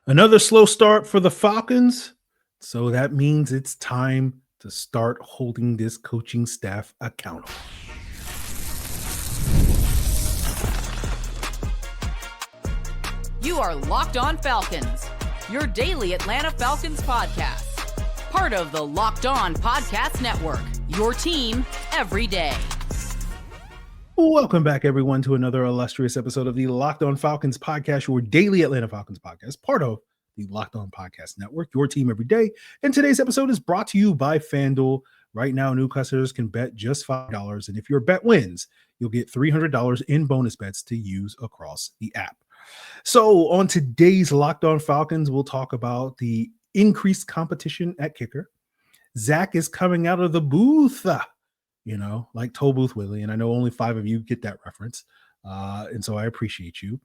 Another slow start for the Falcons. So that means it's time to start holding this coaching staff accountable. You are Locked On Falcons, your daily Atlanta Falcons podcast. Part of the Locked On Podcast Network, your team every day. Welcome back, everyone, to another illustrious episode of the Locked On Falcons podcast, your daily Atlanta Falcons podcast, part of the Locked On Podcast Network, your team every day. And today's episode is brought to you by FanDuel. Right now, new customers can bet just $5, and if your bet wins, you'll get $300 in bonus bets to use across the app. So on today's Locked On Falcons, we'll talk about the increased competition at kicker. Zach is coming out of the booth, like Toll Booth Willie, and I know only 5 of you get that reference, and so I appreciate you.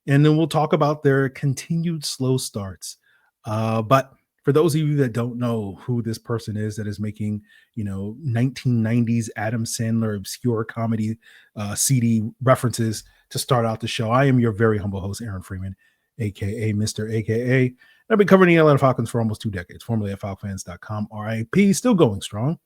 And then we'll talk about their continued slow starts. But for those of you that don't know who this person is that is making, 1990s Adam Sandler obscure comedy CD references to start out the show, I am your very humble host, Aaron Freeman, a.k.a. Mr. a.k.a. I've been covering the Atlanta Falcons for almost 2 decades, formerly at falcfans.com, RIP, still going strong.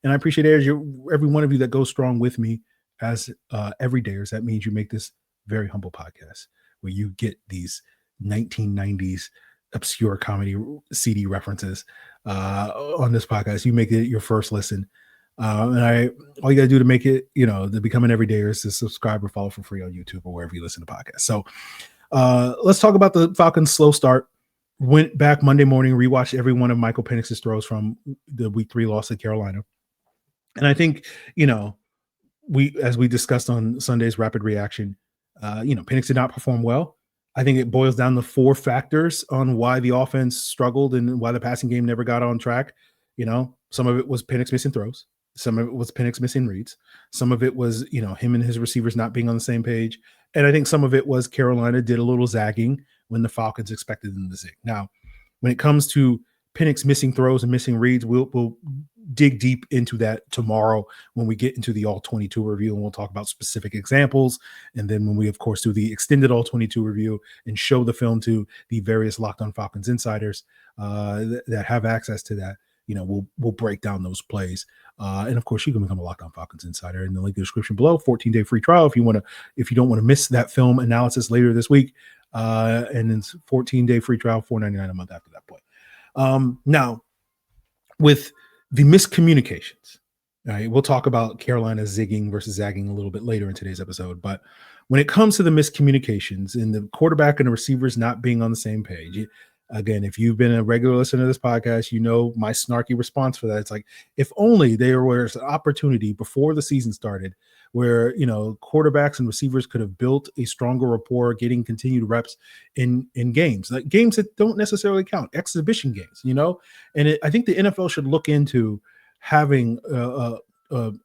And I appreciate every one of you that goes strong with me as everydayers. That means you make this very humble podcast where you get these 1990s obscure comedy CD references on this podcast. You make it your first listen. And all you got to do to make it, to become an everydayer is to subscribe or follow for free on YouTube or wherever you listen to podcasts. So let's talk about the Falcons' slow start. Went back Monday morning, rewatched every one of Michael Penix's throws from the Week 3 loss to Carolina. And I think, as we discussed on Sunday's Rapid Reaction, Penix did not perform well. I think it boils down to 4 factors on why the offense struggled and why the passing game never got on track. Some of it was Penix missing throws. Some of it was Penix missing reads. Some of it was, him and his receivers not being on the same page. And I think some of it was Carolina did a little zagging when the Falcons expected them to zig. Now, when it comes to Penix missing throws and missing reads, we'll dig deep into that tomorrow when we get into the all 22 review, and we'll talk about specific examples. And then when we, of course, do the extended all 22 review and show the film to the various Locked On Falcons insiders that have access to that, we'll break down those plays. And of course, you can become a Locked On Falcons insider in the link in the description below. 14-day free trial if you don't want to miss that film analysis later this week. And it's 14-day free trial, $4.99 a month after that point. Now, with the miscommunications, all right, we'll talk about Carolina zigging versus zagging a little bit later in today's episode. But when it comes to the miscommunications and the quarterback and the receivers not being on the same page, again, if you've been a regular listener to this podcast, my snarky response for that. It's like, if only there was an opportunity before the season started where, quarterbacks and receivers could have built a stronger rapport, getting continued reps in games, like games that don't necessarily count, exhibition games, and I think the NFL should look into having a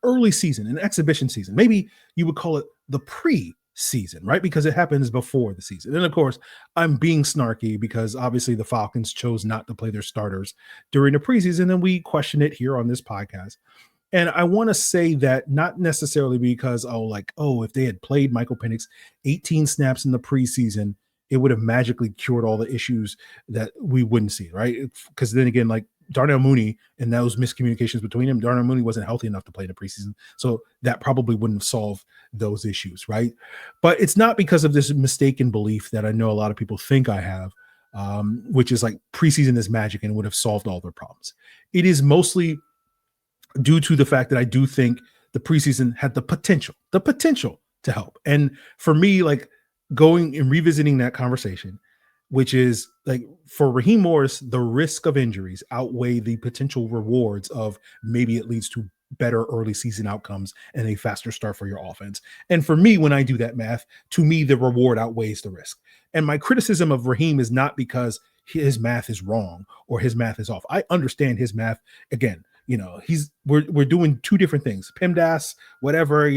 early season, an exhibition season. Maybe you would call it the pre-season, right? Because it happens before the season. And of course, I'm being snarky because obviously the Falcons chose not to play their starters during the preseason, and we question it here on this podcast. And I want to say that not necessarily because, if they had played Michael Penix 18 snaps in the preseason, it would have magically cured all the issues that we wouldn't see, right? Because then again, like Darnell Mooney and those miscommunications between him, Darnell Mooney wasn't healthy enough to play in the preseason. So that probably wouldn't have solved those issues, right? But it's not because of this mistaken belief that I know a lot of people think I have, which is like preseason is magic and would have solved all their problems. It is mostly due to the fact that I do think the preseason had the potential to help. And for me, like going and revisiting that conversation, which is like for Raheem Morris, the risk of injuries outweigh the potential rewards of maybe it leads to better early season outcomes and a faster start for your offense. And for me, when I do that math, to me, the reward outweighs the risk. And my criticism of Raheem is not because his math is wrong or his math is off. I understand his math. Again, we're doing 2 different things, PEMDAS, whatever,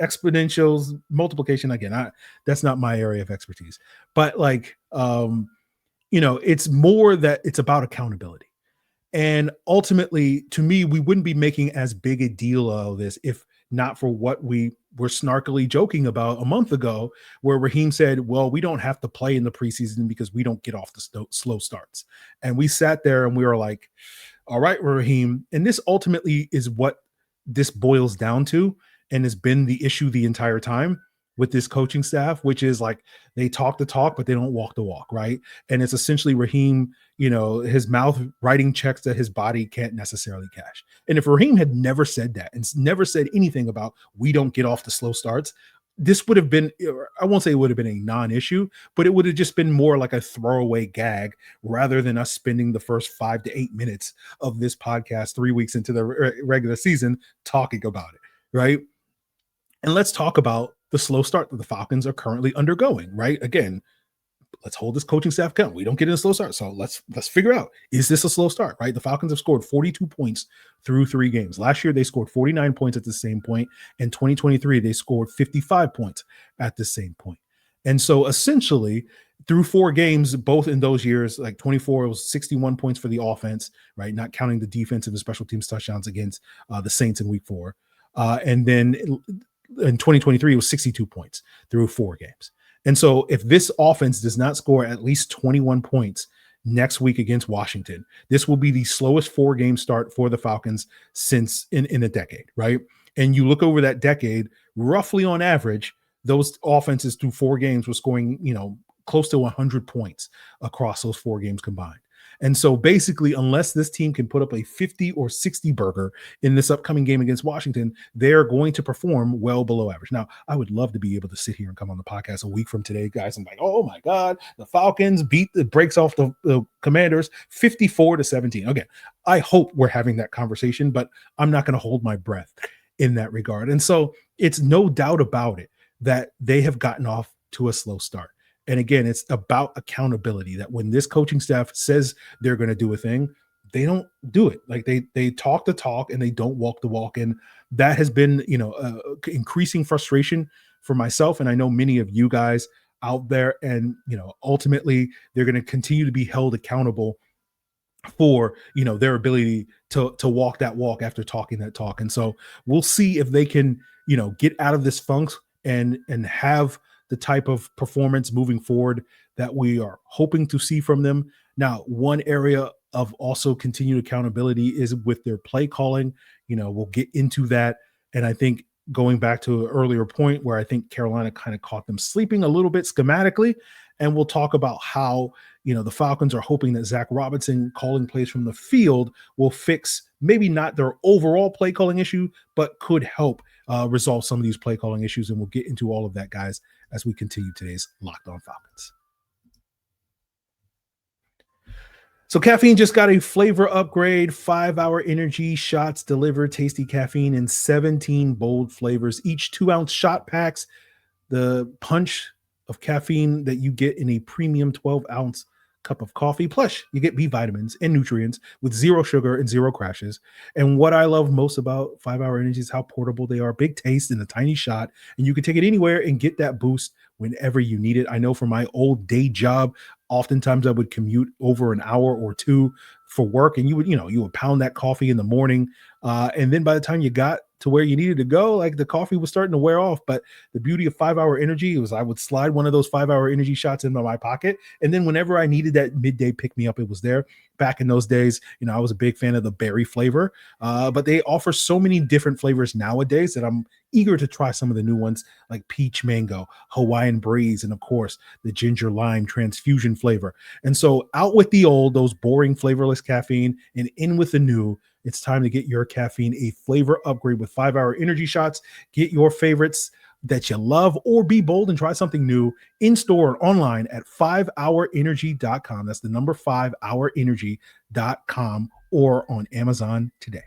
exponentials, multiplication. Again, that's not my area of expertise, but it's more that it's about accountability. And ultimately, to me, we wouldn't be making as big a deal of this if not for what we were snarkily joking about a month ago, where Raheem said, well, we don't have to play in the preseason because we don't get off the slow starts. And we sat there and we were like, all right, Raheem. And this ultimately is what this boils down to, and has been the issue the entire time with this coaching staff, which is like they talk the talk, but they don't walk the walk, right? And it's essentially Raheem, his mouth writing checks that his body can't necessarily cash. And if Raheem had never said that and never said anything about we don't get off the slow starts, this would have been, I won't say it would have been a non-issue, but it would have just been more like a throwaway gag rather than us spending the first 5 to 8 minutes of this podcast 3 weeks into the regular season talking about it, right? And let's talk about the slow start that the Falcons are currently undergoing, right? Again, let's hold this coaching staff account. We don't get in a slow start. So let's figure out, is this a slow start, right? The Falcons have scored 42 points through 3 games. Last year, they scored 49 points at the same point. In 2023, they scored 55 points at the same point. And so essentially, through 4 games, both in those years, like 24, it was 61 points for the offense, right? Not counting the defensive and special teams touchdowns against the Saints in week 4. And then in 2023, it was 62 points through 4 games. And so if this offense does not score at least 21 points next week against Washington, this will be the slowest 4-game start for the Falcons since in a decade, right? And you look over that decade, roughly on average, those offenses through 4 games were scoring, close to 100 points across those 4 games combined. And so basically, unless this team can put up a 50 or 60 burger in this upcoming game against Washington, they're going to perform well below average. Now, I would love to be able to sit here and come on the podcast a week from today, guys. I'm like, oh my God, the Falcons breaks off the Commanders 54-17. Okay, I hope we're having that conversation, but I'm not going to hold my breath in that regard. And so it's no doubt about it that they have gotten off to a slow start. And again, it's about accountability, that when this coaching staff says they're going to do a thing, they don't do it. Like they talk the talk and they don't walk the walk. And that has been, increasing frustration for myself. And I know many of you guys out there, and, ultimately they're going to continue to be held accountable for, their ability to walk that walk after talking that talk. And so we'll see if they can, get out of this funk and have the type of performance moving forward that we are hoping to see from them. Now, one area of also continued accountability is with their play calling. We'll get into that. And I think going back to an earlier point where I think Carolina kind of caught them sleeping a little bit schematically. And we'll talk about how, the Falcons are hoping that Zach Robinson calling plays from the field will fix maybe not their overall play calling issue, but could help resolve some of these play calling issues. And we'll get into all of that, guys, as we continue today's Locked On Falcons. So caffeine just got a flavor upgrade, 5-hour energy shots deliver tasty caffeine in 17 bold flavors, each 2-ounce shot packs the punch of caffeine that you get in a premium 12-ounce cup of coffee. Plus, you get B vitamins and nutrients with 0 sugar and 0 crashes. And what I love most about 5-hour energy is how portable they are. Big taste in a tiny shot, and you can take it anywhere and get that boost whenever you need it. I know from my old day job, oftentimes I would commute over an hour or 2 for work, and you would pound that coffee in the morning. And then by the time you got to where you needed to go, like the coffee was starting to wear off. But the beauty of 5-hour energy was I would slide one of those 5-hour energy shots into my pocket. And then whenever I needed that midday pick me up, it was there. Back in those days, I was a big fan of the berry flavor, but they offer so many different flavors nowadays that I'm eager to try some of the new ones like peach mango, Hawaiian breeze, and of course the ginger lime transfusion flavor. And so out with the old, those boring flavorless caffeine, and in with the new. It's time to get your caffeine a flavor upgrade with 5-hour energy shots. Get your favorites that you love, or be bold and try something new in store or online at 5hourenergy.com. That's the number 5hourenergy.com, or on Amazon today.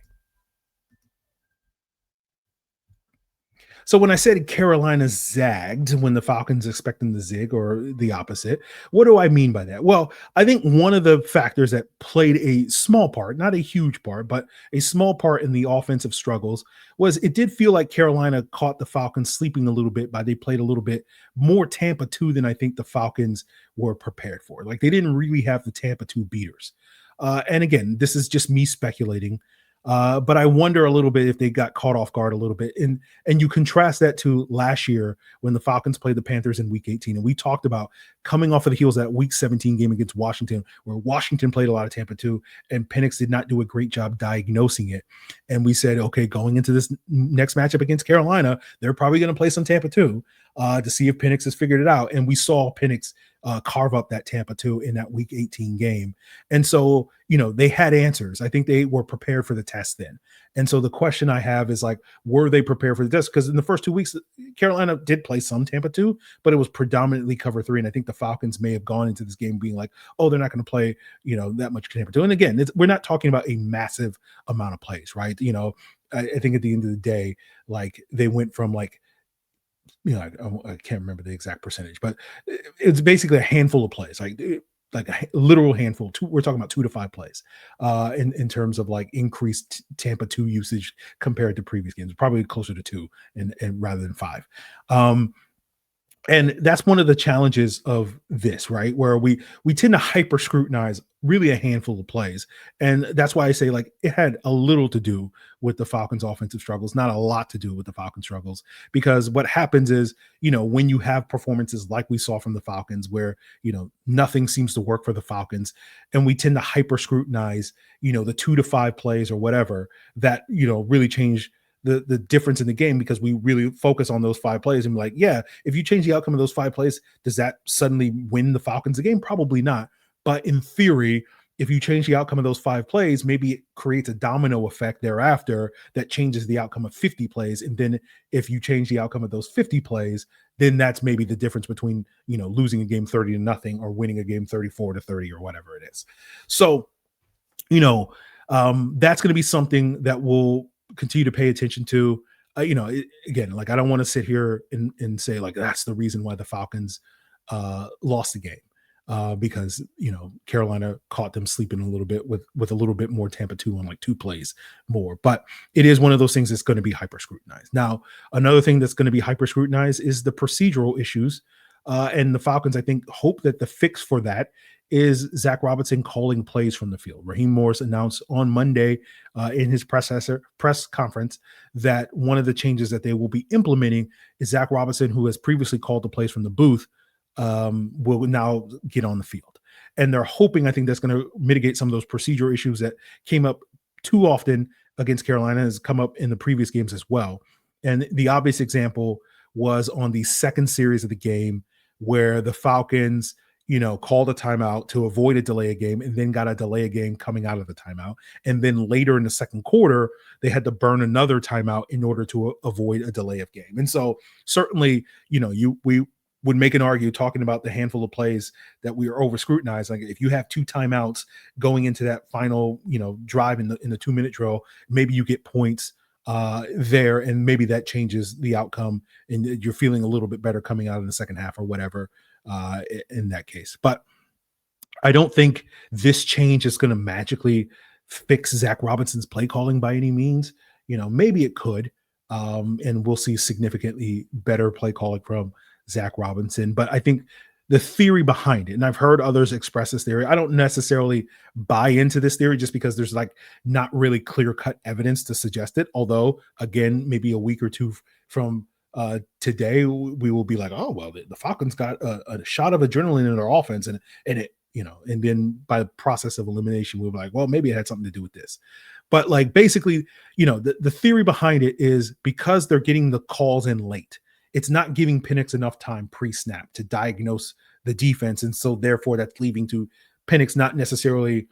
So when I said Carolina zagged when the Falcons expect them to zig, or the opposite, what do I mean by that? Well, I think one of the factors that played a small part, not a huge part, but a small part in the offensive struggles was it did feel like Carolina caught the Falcons sleeping a little bit by they played a little bit more Tampa 2 than I think the Falcons were prepared for. Like they didn't really have the Tampa 2 beaters. And again, this is just me speculating. But I wonder a little bit if they got caught off guard a little bit. And you contrast that to last year when the Falcons played the Panthers in week 18. And we talked about coming off of the heels of that week 17 game against Washington, where Washington played a lot of Tampa 2, and Penix did not do a great job diagnosing it. And we said, okay, going into this next matchup against Carolina, they're probably going to play some Tampa 2 to see if Penix has figured it out. And we saw Penix carve up that Tampa 2 in that week 18 game. And so, they had answers. I think they were prepared for the test then. And so the question I have is like, were they prepared for the test? Because in the first 2 weeks, Carolina did play some Tampa 2, but it was predominantly cover 3. And I think the Falcons may have gone into this game being like, oh, they're not going to play, that much Tampa 2. And again, we're not talking about a massive amount of plays, right? I think at the end of the day, like they went from like, I can't remember the exact percentage, but it's basically a handful of plays, like a literal handful. We're talking about 2 to 5 plays in terms of like increased Tampa 2 usage compared to previous games, probably closer to 2 and rather than 5. And that's one of the challenges of this, right? Where we tend to hyper scrutinize really a handful of plays. And that's why I say like it had a little to do with the Falcons offensive struggles, not a lot to do with the Falcons struggles, because what happens is, when you have performances like we saw from the Falcons where, nothing seems to work for the Falcons, and we tend to hyper scrutinize, the 2 to 5 plays or whatever that, really change the difference in the game, because we really focus on those 5 plays and be like, yeah, if you change the outcome of those 5 plays, does that suddenly win the Falcons the game? Probably not. But in theory, if you change the outcome of those 5 plays, maybe it creates a domino effect thereafter that changes the outcome of 50 plays. And then if you change the outcome of those 50 plays, then that's maybe the difference between, losing a game 30-0 or winning a game 34-30 or whatever it is. So, that's going to be something that we'll continue to pay attention to. Again, like I don't want to sit here and say like that's the reason why the Falcons lost the game. Because Carolina caught them sleeping a little bit with a little bit more Tampa 2 on like 2 plays more. But it is one of those things that's going to be hyper scrutinized. Now, another thing that's going to be hyper scrutinized is the procedural issues. And the Falcons, I think, hope that the fix for that is Zach Robinson calling plays from the field. Raheem Morris announced on Monday in his press conference that one of the changes that they will be implementing is Zach Robinson, who has previously called the plays from the booth, will now get on the field. And they're hoping, I think that's going to mitigate some of those procedure issues that came up too often against Carolina, has come up in the previous games as well. And the obvious example was on the second series of the game where the Falcons, called a timeout to avoid a delay of game and then got a delay of game coming out of the timeout. And then later in the second quarter, they had to burn another timeout in order to avoid a delay of game. And so certainly, we would make an argument talking about the handful of plays that we are over scrutinized. Like if you have 2 timeouts going into that final, drive in the 2-minute drill, maybe you get points there, and maybe that changes the outcome and you're feeling a little bit better coming out in the second half or whatever in that case. But I don't think this change is going to magically fix Zach Robinson's play calling by any means. Maybe it could, and we'll see significantly better play calling from Zach Robinson. But I think the theory behind it, and I've heard others express this theory, I don't necessarily buy into this theory just because there's like not really clear-cut evidence to suggest it. Although, again, maybe a week or two from today, we will be like, oh, well, the Falcons got a shot of adrenaline in their offense, and it, and then by the process of elimination, we'll be like, well, maybe it had something to do with this. But like basically, the theory behind it is because they're getting the calls in late, it's not giving Penix enough time pre-snap to diagnose the defense. And so therefore that's leaving to Penix not necessarily,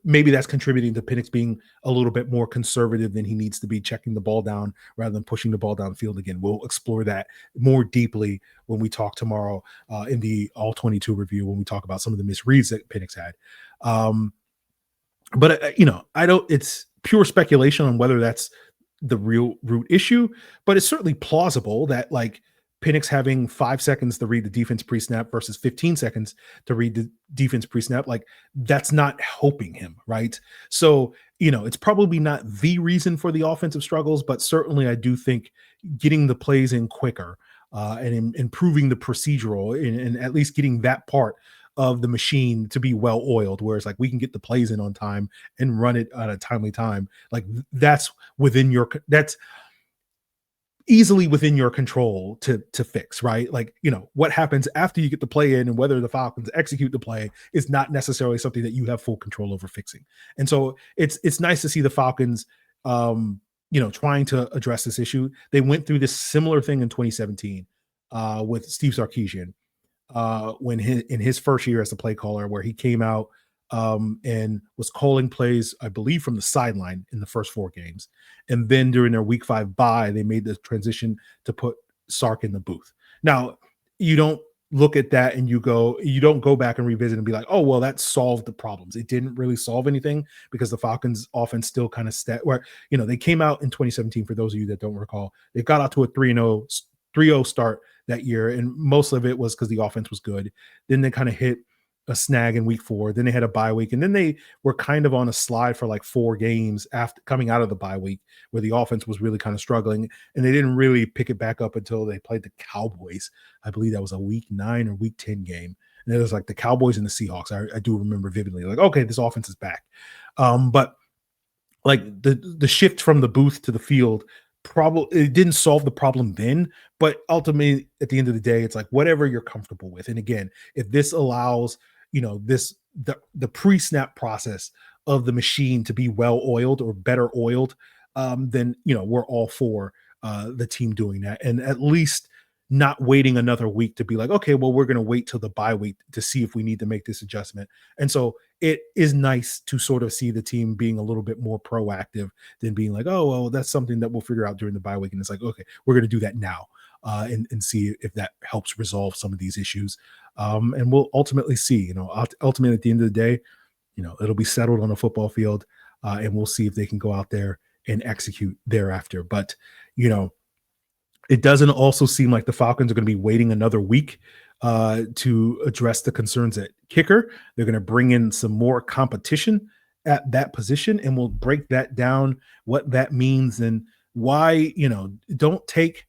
maybe that's contributing to Penix being a little bit more conservative than he needs to be, checking the ball down rather than pushing the ball downfield again. We'll explore that more deeply when we talk tomorrow in the All 22 review, when we talk about some of the misreads that Penix had. But it's pure speculation on whether that's the real root issue, but it's certainly plausible that like Penix having 5 seconds to read the defense pre-snap versus 15 seconds to read the defense pre-snap, like that's not helping him, right? So, it's probably not the reason for the offensive struggles, but certainly I do think getting the plays in quicker and improving the procedural and at least getting that part of the machine to be well oiled, where it's like we can get the plays in on time and run it at a timely time. Like that's easily within your control to fix, right? Like, what happens after you get the play in and whether the Falcons execute the play is not necessarily something that you have full control over fixing. And so it's nice to see the Falcons trying to address this issue. They went through this similar thing in 2017 with Steve Sarkisian when in his first year as the play caller, where he came out and was calling plays, I believe, from the sideline in the first 4 games. And then during their week 5 bye, they made the transition to put Sark in the booth. Now, you don't look at that and you don't go back and revisit and be like, oh, well, that solved the problems. It didn't really solve anything because the Falcons offense still kind of they came out in 2017, for those of you that don't recall, they got out to a 3-0 start that year. And most of it was because the offense was good. Then they kind of hit a snag in week 4. Then they had a bye week. And then they were kind of on a slide for like 4 games after coming out of the bye week, where the offense was really kind of struggling. And they didn't really pick it back up until they played the Cowboys. I believe that was a week 9 or week 10 game. And it was like the Cowboys and the Seahawks. I do remember vividly, like, okay, this offense is back. But like the shift from the booth to the field, probably it didn't solve the problem then, but ultimately at the end of the day, it's like whatever you're comfortable with. And again, if this allows the pre-snap process of the machine to be well oiled or better oiled, then we're all for the team doing that, and at least not waiting another week to be like, okay, well, we're going to wait till the bye week to see if we need to make this adjustment. And so it is nice to sort of see the team being a little bit more proactive than being like, oh, well, that's something that we'll figure out during the bye week. And it's like, okay, we're going to do that now and see if that helps resolve some of these issues. And we'll ultimately see, ultimately at the end of the day, it'll be settled on a football field and we'll see if they can go out there and execute thereafter. But, it doesn't also seem like the Falcons are going to be waiting another week to address the concerns at kicker. They're going to bring in some more competition at that position, and we'll break that down, what that means and why, don't take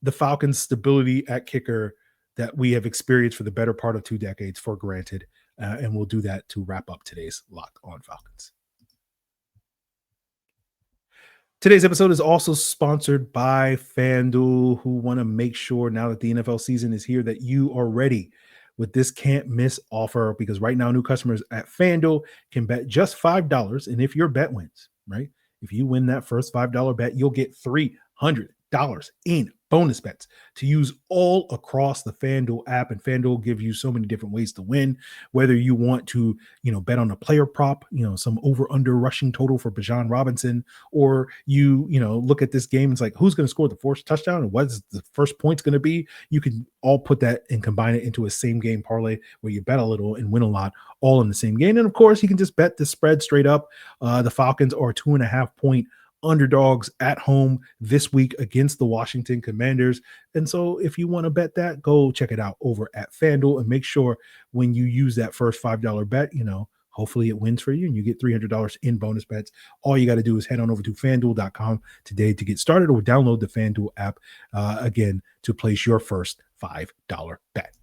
the Falcons' stability at kicker that we have experienced for the better part of 2 decades for granted. And we'll do that to wrap up today's Locked On Falcons. Today's episode is also sponsored by FanDuel, who want to make sure now that the NFL season is here that you are ready with this can't miss offer, because right now new customers at FanDuel can bet just $5. And if your bet wins, right? If you win that first $5 bet, you'll get $300 in bonus bets to use all across the FanDuel app. And FanDuel gives you so many different ways to win, whether you want to, bet on a player prop, some over under rushing total for Bijan Robinson, or you look at this game. It's like, who's going to score the first touchdown and what is the first point's going to be? You can all put that and combine it into a same game parlay where you bet a little and win a lot all in the same game. And of course you can just bet the spread straight up. The Falcons are 2.5 point underdogs at home this week against the Washington Commanders. And so if you want to bet that, go check it out over at FanDuel, and make sure when you use that first $5 bet, hopefully it wins for you and you get $300 in bonus bets. All you got to do is head on over to FanDuel.com today to get started, or download the FanDuel app again to place your first $5 bet.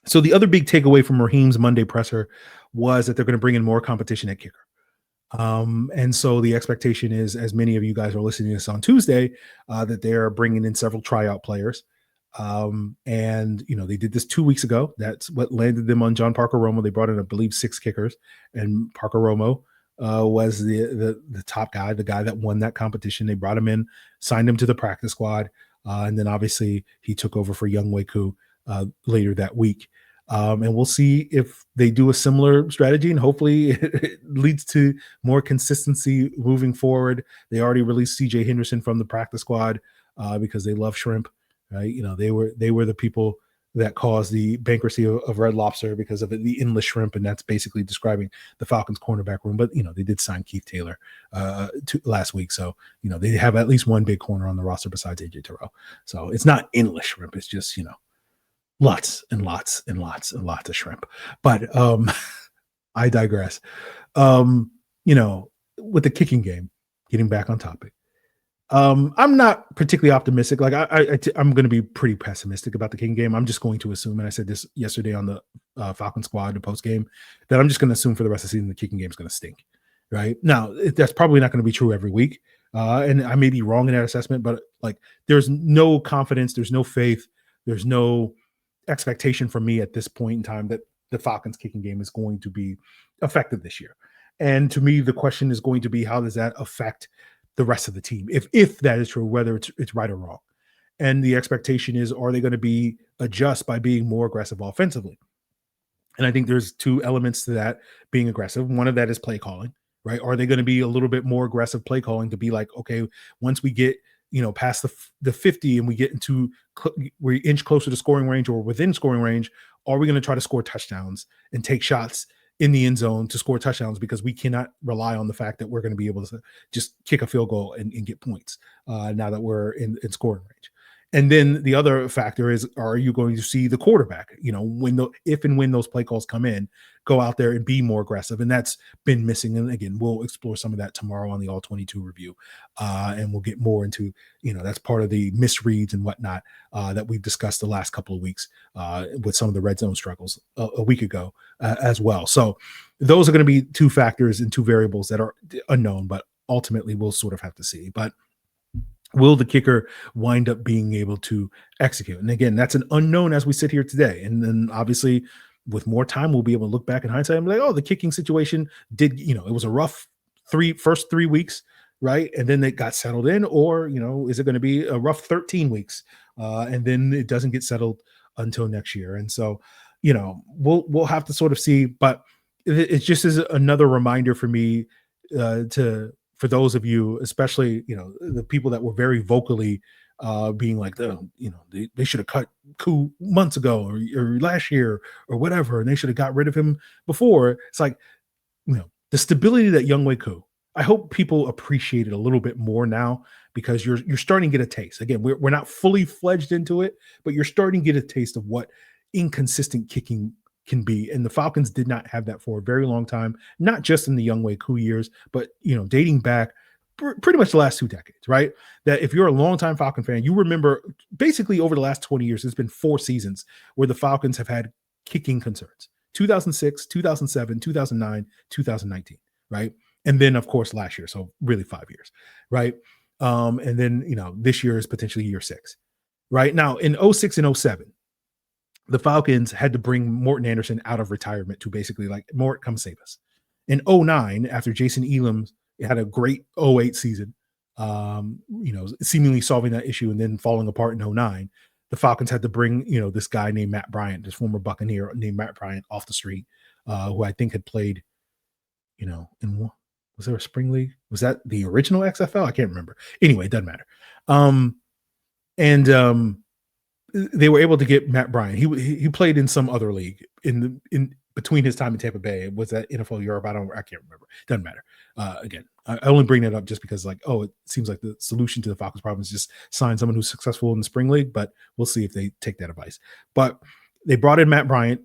So the other big takeaway from Raheem's Monday presser was that they're going to bring in more competition at kicker. And so the expectation is, as many of you guys are listening to this on Tuesday, that they are bringing in several tryout players. And, they did this 2 weeks ago. That's what landed them on John Parker Romo. They brought in, I believe, 6 kickers, and Parker Romo was the top guy, the guy that won that competition. They brought him in, signed him to the practice squad. And then obviously he took over for Young Waku later that week. And we'll see if they do a similar strategy, and hopefully it leads to more consistency moving forward. They already released CJ Henderson from the practice squad because they love shrimp, right? They were the people that caused the bankruptcy of Red Lobster because of the endless shrimp, and that's basically describing the Falcons cornerback room. But they did sign Keith Taylor last week, so they have at least one big corner on the roster besides AJ Terrell. So it's not endless shrimp; it's just lots and lots and lots and lots of shrimp. But I digress. With the kicking game, getting back on topic, I'm not particularly optimistic. Like I'm going to be pretty pessimistic about the kicking game. I'm just going to assume, and I said this yesterday on the Falcon Squad, the post game, that I'm just going to assume for the rest of the season the kicking game is going to stink. Right now, that's probably not going to be true every week, and I may be wrong in that assessment. But like, there's no confidence, there's no faith, there's no expectation from me at this point in time that the Falcons kicking game is going to be effective this year. And to me, the question is going to be, how does that affect the rest of the team, if that is true, whether it's right or wrong? And the expectation is, are they going to be adjust by being more aggressive offensively? And I think there's two elements to that being aggressive. One of that is play calling, right? Are they going to be a little bit more aggressive play calling to be like, okay, once we get past the 50 and we get into we inch closer to scoring range or within scoring range, are we going to try to score touchdowns and take shots in the end zone to score touchdowns, because we cannot rely on the fact that we're going to be able to just kick a field goal and get points now that we're in scoring range. And then the other factor is, are you going to see the quarterback, if and when those play calls come in, go out there and be more aggressive? And that's been missing. And again, we'll explore some of that tomorrow on the All 22 review. And we'll get more into, that's part of the misreads and whatnot that we've discussed the last couple of weeks with some of the red zone struggles a week ago as well. So those are going to be two factors and two variables that are unknown, but ultimately we'll sort of have to see. But will the kicker wind up being able to execute? And again, that's an unknown as we sit here today. And then obviously with more time, we'll be able to look back in hindsight and be like, oh, the kicking situation did, it was a rough first 3 weeks, right? And then it got settled in, or, is it going to be a rough 13 weeks? And then it doesn't get settled until next year. And so, we'll have to sort of see, but it just is another reminder for me for those of you, especially, the people that were very vocally being like, they should have cut Koo months ago or last year or whatever, and they should have got rid of him before. It's like, the stability that Younghoe Koo, I hope people appreciate it a little bit more now, because you're starting to get a taste. Again, we're not fully fledged into it, but you're starting to get a taste of what inconsistent kicking can be. And the Falcons did not have that for a very long time, not just in the Younghoe Koo years, but dating back pretty much the last 2 decades, right? That if you're a longtime Falcon fan, you remember basically over the last 20 years, there's been 4 seasons where the Falcons have had kicking concerns: 2006, 2007, 2009, 2019, right? And then of course last year, so really 5 years, right? And then this year is potentially year 6, right? Now in 06 and 07, the Falcons had to bring Morton Anderson out of retirement to basically like, Mort, come save us. In 09, after Jason Elam had a great 08 season, seemingly solving that issue and then falling apart in 09, the Falcons had to bring, this guy named Matt Bryant, this former Buccaneer named Matt Bryant, off the street, who I think had played, was there a spring league? Was that the original XFL? I can't remember. Anyway, it doesn't matter. They were able to get Matt Bryant. He played in some other league in between his time in Tampa Bay. Was that NFL Europe? I can't remember. Doesn't matter. Again, I only bring that up just because it seems like the solution to the Falcons' problem is just sign someone who's successful in the spring league, but we'll see if they take that advice. But they brought in Matt Bryant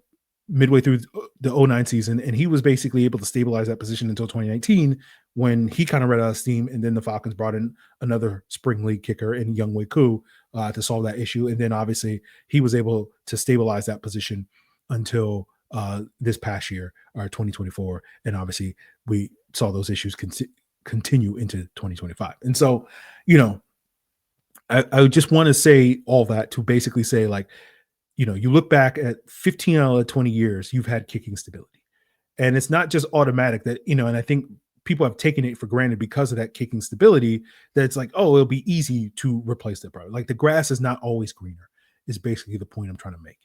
midway through the 09 season, and he was basically able to stabilize that position until 2019, when he kind of ran out of steam, and then the Falcons brought in another spring league kicker in Younghoe Koo to solve that issue. And then obviously he was able to stabilize that position until this past year, or 2024. And obviously we saw those issues continue into 2025. And so, I just want to say all that to basically say, like, you look back at 15 out of 20 years, you've had kicking stability. And it's not just automatic that, and I think people have taken it for granted because of that kicking stability, that it's like, oh, it'll be easy to replace that problem. Like, the grass is not always greener, is basically the point I'm trying to make.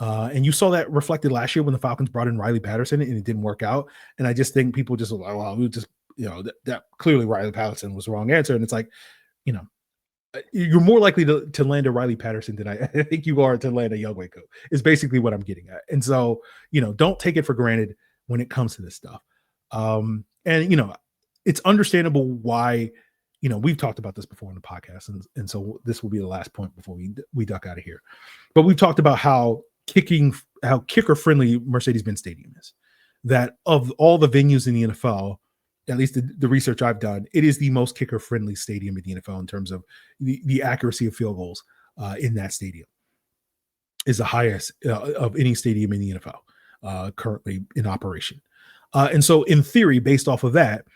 And you saw that reflected last year when the Falcons brought in Riley Patterson and it didn't work out. And I just think people just, well, we just, that clearly Riley Patterson was the wrong answer. And it's like, you're more likely to land a Riley Patterson than I think you are to land a Younghoe Koo, is basically what I'm getting at. And so, don't take it for granted when it comes to this stuff. And it's understandable why, we've talked about this before in the podcast, and so this will be the last point before we duck out of here. But we've talked about how kicker friendly Mercedes-Benz Stadium is. That of all the venues in the NFL, at least the research I've done, it is the most kicker-friendly stadium in the NFL in terms of the accuracy of field goals in that stadium. Is the highest of any stadium in the NFL currently in operation. And so in theory, based off of that,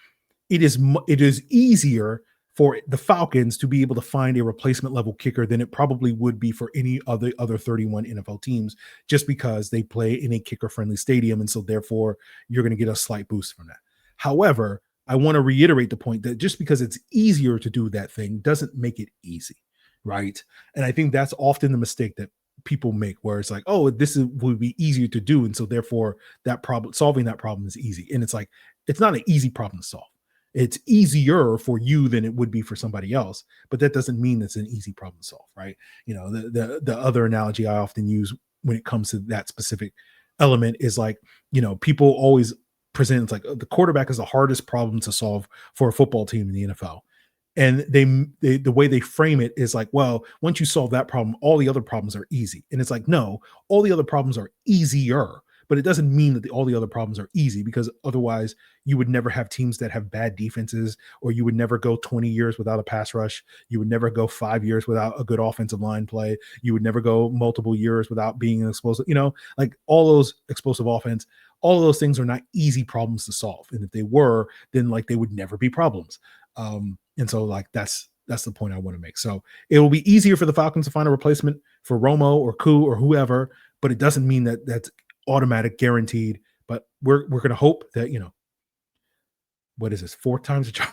it is easier for the Falcons to be able to find a replacement level kicker than it probably would be for any other 31 NFL teams, just because they play in a kicker friendly stadium. And so therefore you're going to get a slight boost from that. However, I want to reiterate the point that just because it's easier to do that thing doesn't make it easy. Right. And I think that's often the mistake that people make, where it's like, oh, would be easier to do. And so therefore solving that problem is easy. And it's like, it's not an easy problem to solve. It's easier for you than it would be for somebody else, but that doesn't mean it's an easy problem to solve, right? You know, the other analogy I often use when it comes to that specific element is like, you know, people always present it's like the quarterback is the hardest problem to solve for a football team in the NFL. And the way they frame it is like, well, once you solve that problem, all the other problems are easy. And it's like, no, all the other problems are easier. But it doesn't mean that all the other problems are easy, because otherwise you would never have teams that have bad defenses, or you would never go 20 years without a pass rush. You would never go 5 years without a good offensive line play. You would never go multiple years without being an explosive, you know, like all those explosive offense, all of those things are not easy problems to solve. And if they were, then like they would never be problems. And so like that's the point I want to make. So it will be easier for the Falcons to find a replacement for Romo or Koo or whoever, but it doesn't mean that that's automatic, guaranteed. But we're going to hope that, you know, what is this, 4 times a charm?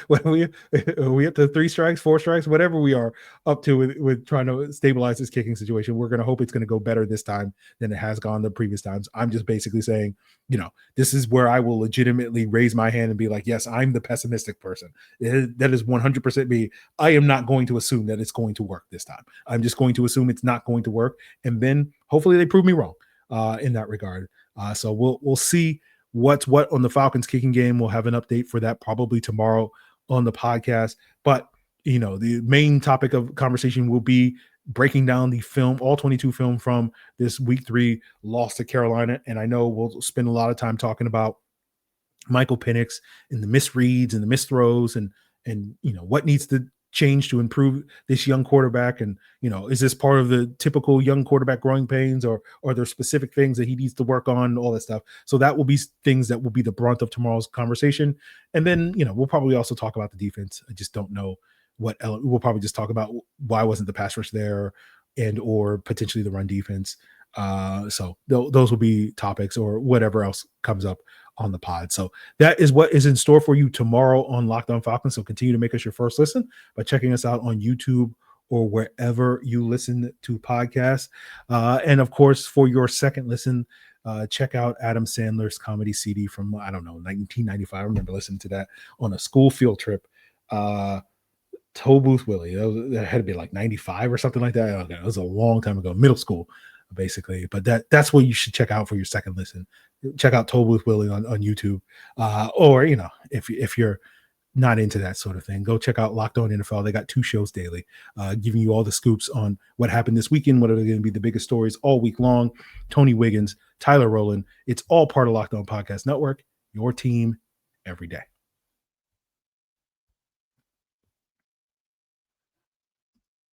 When we up to 3 strikes, 4 strikes, whatever we are up to with trying to stabilize this kicking situation. We're going to hope it's going to go better this time than it has gone the previous times. I'm just basically saying, you know, this is where I will legitimately raise my hand and be like, yes, I'm the pessimistic person. That is 100% me. I am not going to assume that it's going to work this time. I'm just going to assume it's not going to work, and then hopefully they prove me wrong in that regard. So we'll see what's what on the Falcons kicking game. We'll have an update for that probably tomorrow on the podcast. But, you know, the main topic of conversation will be breaking down the film, all 22 film from this week 3 loss to Carolina. And I know we'll spend a lot of time talking about Michael Penix and the misreads and the misthrows and, you know, what needs to change to improve this young quarterback. And, you know, is this part of the typical young quarterback growing pains, or are there specific things that he needs to work on, all that stuff? So that will be things that will be the brunt of tomorrow's conversation. And then, you know, we'll probably also talk about the defense. I just don't know what we'll probably just talk about why wasn't the pass rush there, and or potentially the run defense. So those will be topics, or whatever else comes up on the pod. So that is what is in store for you tomorrow on Locked On Falcons. So continue to make us your first listen by checking us out on YouTube or wherever you listen to podcasts. And of course, for your second listen, check out Adam Sandler's comedy CD from, I don't know, 1995. I remember listening to that on a school field trip. Toe Booth Willie. That had to be like 95 or something like that. Okay, it was a long time ago, middle school, basically. But that's what you should check out for your second listen. Check out Toe Booth Willie on YouTube. Or, you know, if you're not into that sort of thing, go check out Locked On NFL. They got 2 shows daily, giving you all the scoops on what happened this weekend, what are going to be the biggest stories all week long. Tony Wiggins, Tyler Rowland. It's all part of Locked On Podcast Network, your team every day.